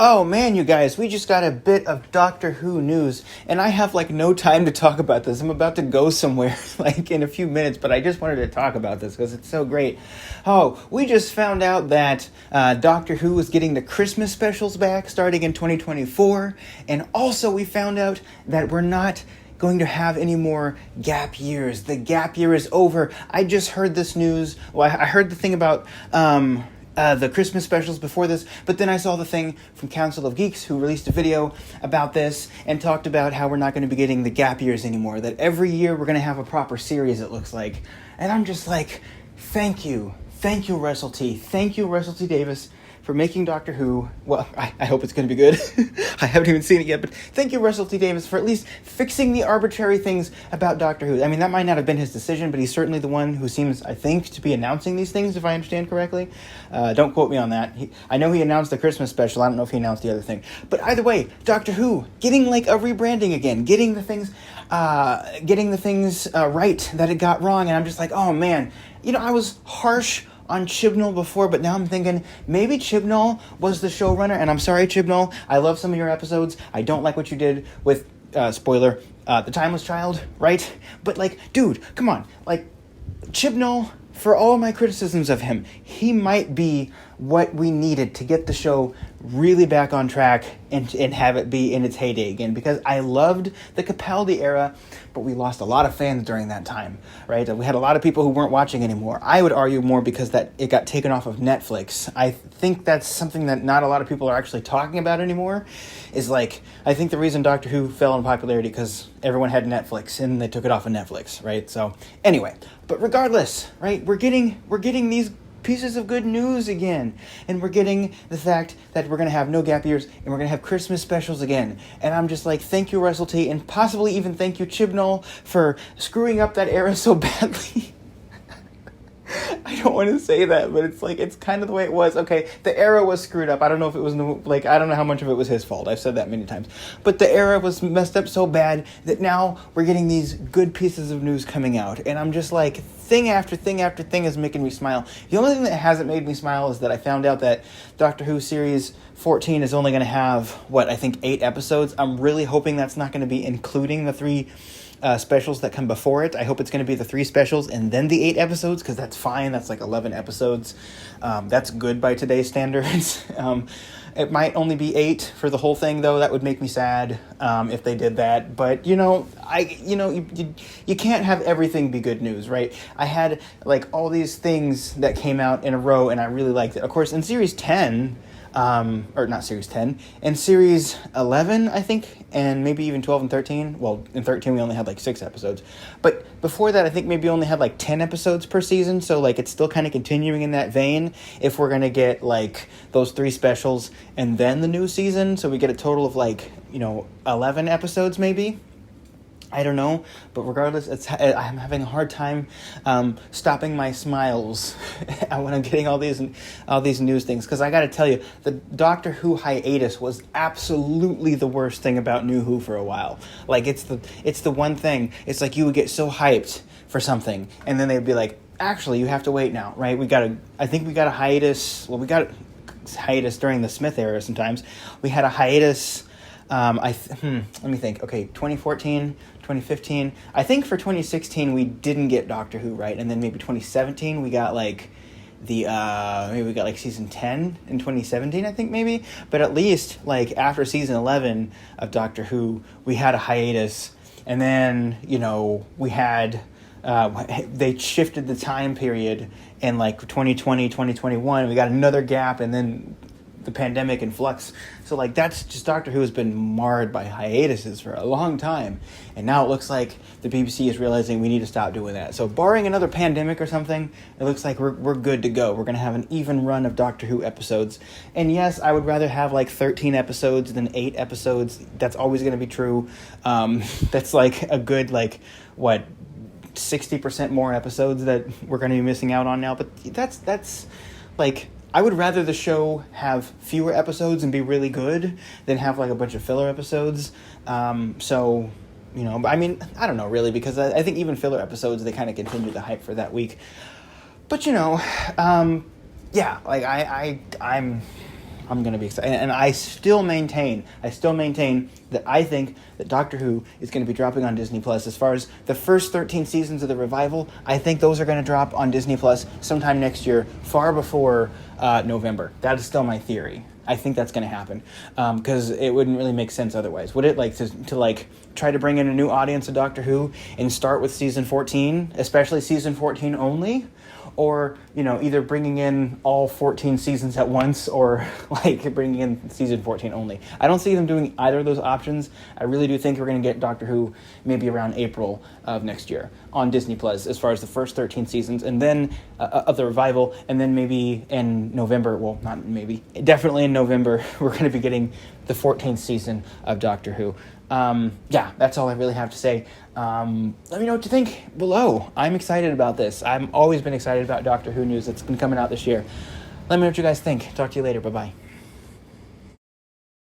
Oh man, you guys, we just got a bit of Doctor Who news, and I have like no time to talk about this. I'm about to go somewhere like in a few minutes, but I just wanted to talk about this because it's so great. Oh, we just found out that Doctor Who is getting the Christmas specials back starting in 2024, and also we found out that we're not going to have any more gap years. The gap year is over. I just heard this news. Well, I heard the thing about the Christmas specials before this, but then I saw the thing from Council of Geeks who released a video about this and talked about how we're not going to be getting the gap years anymore, that every year we're going to have a proper series, it looks like. And I'm just like, thank you, Russell T. Davies, for making Doctor Who. Well, I hope it's going to be good. I haven't even seen it yet, but thank you, Russell T. Davies, for at least fixing the arbitrary things about Doctor Who. I mean, that might not have been his decision, but he's certainly the one who seems, I think, to be announcing these things, if I understand correctly. Don't quote me on that. I know he announced the Christmas special. I don't know if he announced the other thing. But either way, Doctor Who, getting like a rebranding again, getting the things right that it got wrong, and I'm just like, oh man, I was harsh on Chibnall before, but now I'm thinking maybe Chibnall was the showrunner, and I'm sorry, Chibnall, I love some of your episodes. I don't like what you did with, spoiler, The Timeless Child, right? But, like, dude, come on. Like, Chibnall, for all my criticisms of him, he might be what we needed to get the show really back on track and have it be in its heyday again, because I loved the Capaldi era, but we lost a lot of fans during that time, right? We had a lot of people who weren't watching anymore. I would argue more because that it got taken off of Netflix. I think that's something that not a lot of people are actually talking about anymore, is like, I think the reason Doctor Who fell in popularity because everyone had Netflix and they took it off of Netflix, right? So anyway, but regardless, right, we're getting these pieces of good news again, and we're getting the fact that we're going to have no gap years and we're going to have Christmas specials again, and I'm just like, thank you, Russell T, and possibly even thank you, Chibnall, for screwing up that era so badly. I don't want to say that, but it's like, it's kind of the way it was. Okay, the era was screwed up. I don't know if it was, like, I don't know how much of it was his fault. I've said that many times. But the era was messed up so bad that now we're getting these good pieces of news coming out. And I'm just like, thing after thing after thing is making me smile. The only thing that hasn't made me smile is that I found out that Doctor Who Series 14 is only going to have, I think 8 episodes. I'm really hoping that's not going to be including the 3 specials that come before it. I hope it's going to be the 3 specials and then the 8 episodes, because that's fine. That's like 11 episodes. That's good by today's standards. It might only be 8 for the whole thing, though. That would make me sad if they did that. But you can't have everything be good news, right? I had like all these things that came out in a row, and I really liked it. Of course, in Series 10. Or not Series 10, and Series 11, I think, and maybe even 12 and 13. Well, in 13 we only had like 6 episodes. But before that, I think maybe only had like 10 episodes per season, so like it's still kind of continuing in that vein if we're going to get like those 3 specials and then the new season, so we get a total of like, 11 episodes maybe. I don't know, but regardless, I'm having a hard time stopping my smiles when I'm getting all these news things, because I got to tell you, the Doctor Who hiatus was absolutely the worst thing about New Who for a while. Like, it's the one thing. It's like you would get so hyped for something, and then they'd be like, actually, you have to wait now, right? I think we got a hiatus. Well, we got a hiatus during the Smith era. Sometimes we had a hiatus. Let me think. Okay, 2014, 2015. I think for 2016 we didn't get Doctor Who, right? And then maybe 2017 we got like maybe we got like season 10 in 2017, I think maybe. But at least like after season 11 of Doctor Who, we had a hiatus, and then we had they shifted the time period in like 2020, 2021. We got another gap, and then the pandemic in flux. So like, that's just, Doctor Who has been marred by hiatuses for a long time, and now it looks like the BBC is realizing we need to stop doing that. So barring another pandemic or something, it looks like we're good to go. We're going to have an even run of Doctor Who episodes, and yes, I would rather have like 13 episodes than 8 episodes. That's always going to be true. That's like a good 60% more episodes that we're going to be missing out on now, but that's like, I would rather the show have fewer episodes and be really good than have like a bunch of filler episodes. So, I mean, I don't know really, because I think even filler episodes, they kind of continue the hype for that week. But, yeah, like I'm I'm going to be excited. And I still maintain that I think that Doctor Who is going to be dropping on Disney Plus. As far as the first 13 seasons of the revival, I think those are going to drop on Disney Plus sometime next year, far before November. That is still my theory. I think that's going to happen because it wouldn't really make sense otherwise. Would it, like, to like try to bring in a new audience of Doctor Who and start with season 14, especially season 14 only? Or, you know, either bringing in all 14 seasons at once or, like, bringing in season 14 only. I don't see them doing either of those options. I really do think we're going to get Doctor Who maybe around April of next year on Disney Plus as far as the first 13 seasons and then of the revival. And then maybe in November, well, not maybe, definitely in November, we're going to be getting the 14th season of Doctor Who. Yeah, that's all I really have to say. Let me know what you think below. I'm excited about this. I've always been excited about Doctor Who news that's been coming out this year. Let me know what you guys think. Talk to you later. Bye-bye.